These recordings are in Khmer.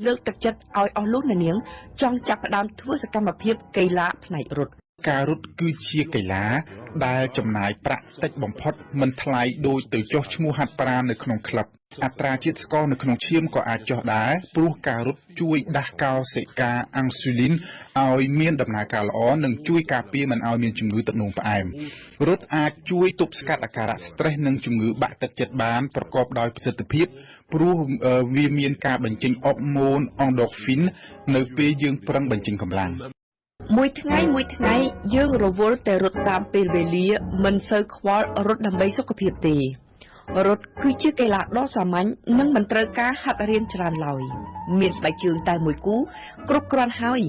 លើកទឹកចិត្តឲ្យអស់លោកអ្នកនាងចង់ចាប់ផ្ដើមធ្វើសកម្មភាពកីឡាផ្នែករត់ការរត់គឺជាកីឡាដែលចំណាយប្រាក់តិចបំផុតមិនថ្លៃដូចទៅចុះឈ្មោះហាត់ប្រាណនៅក្នុងក្លឹបអត្រាជាតិស្ករនៅក្នុងឈាមក៏អាចចុះដែរព្រោះការរត់ជួយដាស់កោសិកាអាំងស៊ូលីនឲ្យមានដំណើរការល្អនិងជួយការពារមិនឲ្យមានជំងឺទឹកនោមផ្អែមរត់អាចជួយទប់ស្កាត់អាការៈ stress និងជំងឺបាក់ទឹកចិត្តបានប្រកបដោយប្រសិទ្ធភាពព្រោះវាមានការបញ្ចេញអុកម៉ូនអង់ដូហ្វីននៅពេលយើងប្រឹងបញ្ចេញកម្លាំងមួយថ្ងៃយើងរវល់តែរត់តាមពេលវេលាមិនសូវខ្វល់រត់ដើម្បីសុខភាពទេរត់គឺជាកីឡាដ៏សាមញ្ញនិងមិនត្រូវការហាត់រៀនច្រើនឡើយមានស្បែកជើងតែមួយគូគ្រប់គ្រាន់ហើយ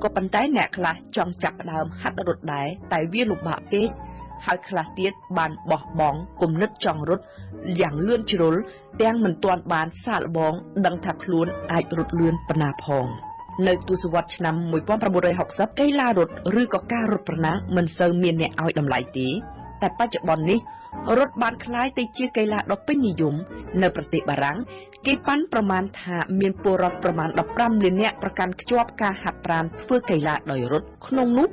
ក៏ប៉ុន្តែអ្នកខ្លះចង់ចាប់ផ្ដើមហាត់រត់ដែរតែវាលំបាកពេកហើយខ្លះទៀតបានបោះបង់គំនិតចង់រត់យ៉ាងលឿនជ្រុលទាំងមិនទាន់បានសាកល្បងដឹងថាខ្លួនអាចរត់លឿនប៉ុណ្ណាផងនៅទសវត្សរ៍ឆ្នាំ1960កីឡារត់ឬក៏ការរត់ប្រណាំងមិនសូវមានអ្នកឲ្យតម្លៃទេតែបច្ចុប្បន្ននេះរត់បានក្លាយទៅជាកីឡាដ៏ពេញនិយមនៅប្រទេសបារាំងគេប៉ាន់ប្រមាណថាមានពលរដ្ឋប្រមាណ15លាននាក់ប្រកាន់ខ្ជាប់ការហាត់ប្រាណធ្វើកីឡាដោយរត់ក្នុងនោះ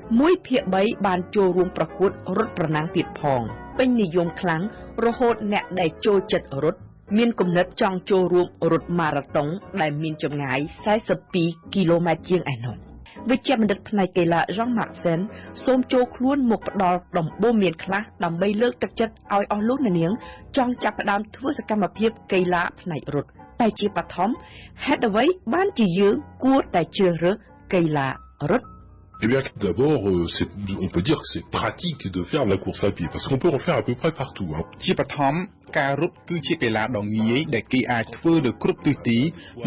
1/3បានចូលរួមប្រកួតរត់ប្រណាំងទៀតផងពេញនិយមខ្លាំងរហូតអ្នកដែលចូលចិត្តរត់មានគំនិតចង់ចូលរួមរត់ម៉ារ៉ាតុងដែលមានចម្ងាយ42គីឡូម៉ែត្រជាងឯណោះវិជ្ជបណ្ឌិតផ្នែកកីឡា Jean-Marc Sen សូមចូលខ្លួនមកផ្ដល់ដំបូន្មានខ្លះដើម្បីលើកទឹកចិត្តឲ្យអស់លោកអ្នកនាងចង់ចាប់ផ្ដើមធ្វើសកម្មភាពកីឡាផ្នែករត់តែជាបឋមហេតុអ្វីបានជាយើងគួរតែជ្រើសរើសកីឡារត់ Eh bien, d'abord, on peut dire que c'est pratique de faire de la course à pied, parce qu'on peut en faire à peu près partout. ជាបឋមការរត់គឺជាកីឡាដ៏ងាយដែលគេអាចធ្វើនៅគ្រប់ទិសទី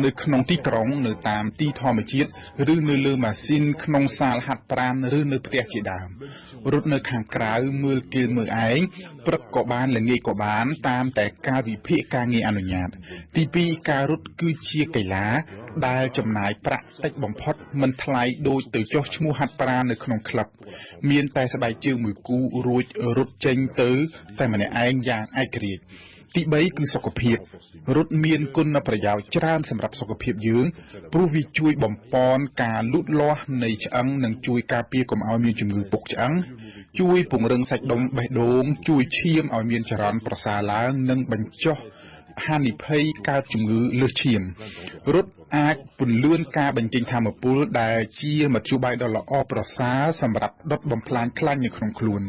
នៅក្នុងទីក្រុងនៅតាមទីធម្មជាតិឬនៅលើម៉ាស៊ីនក្នុងសាលហាត់ប្រាណឬនៅផ្ទះជាដើមរត់នៅខាងក្រៅមើលគេមើលឯងព្រឹកក៏បានល្ងាចក៏បានតាមតែការវិភាគការងារអនុញ្ញាតទី2ការរត់គឺជាកីឡាដែលចំណាយប្រាក់តិចបំផុតមិនថ្លៃដូចទៅចុះឈ្មោះហាត់ប្រាណនៅក្នុងក្លឹបមានតែស្បែកជើងមួយគូរួចរត់ចេញទៅតែម្នាក់ឯងយ៉ាងឯករាជ្យទី3គឺសុខភាពរត់មានគុណប្រយោជន៍ច្រើនសម្រាប់សុខភាពយើងព្រោះវាជួយបំប៉នការលូតលាស់នៃឆ្អឹងនិងជួយការពារកុំឲ្យមានជំងឺពុកឆ្អឹងជួយពង្រឹងសាច់ដុំបេះដូងជួយឈាមឲ្យមានចរន្តប្រសើរឡើងនិងបញ្ចុះហានិភ័យកើតជំងឺលើសឈាមរត់អាចពន្លឿនការបញ្ចេញថាមពលដែលជាមធ្យោបាយដ៏ល្អប្រសើរសម្រាប់ដុតបំផ្លាញខ្លាញ់នៅក្នុងខ្លួន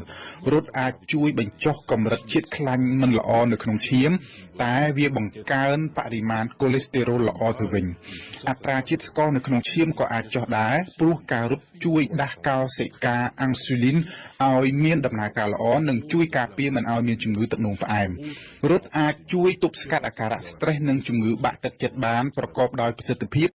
រត់អាចជួយបញ្ចុះកម្រិតជាតិខ្លាញ់មិនល្អនៅក្នុងឈាមតែវាបង្កើនបរិមាណកូលេស្តេរ៉ុលល្អទៅវិញអត្រាជាតិស្ករនៅក្នុងឈាមក៏អាចចុះដែរព្រោះការរត់ជួយដាស់កោសិកាអាំងស៊ូលីនឲ្យមានដំណើរការល្អនិងជួយការពារមិនឲ្យមានជំងឺទឹកនោមផ្អែមរត់អាចជួយទប់ស្កាត់អាការៈ stress និងជំងឺបាក់ទឹកចិត្តបានប្រកបដោយប្រសិទ្ធភាព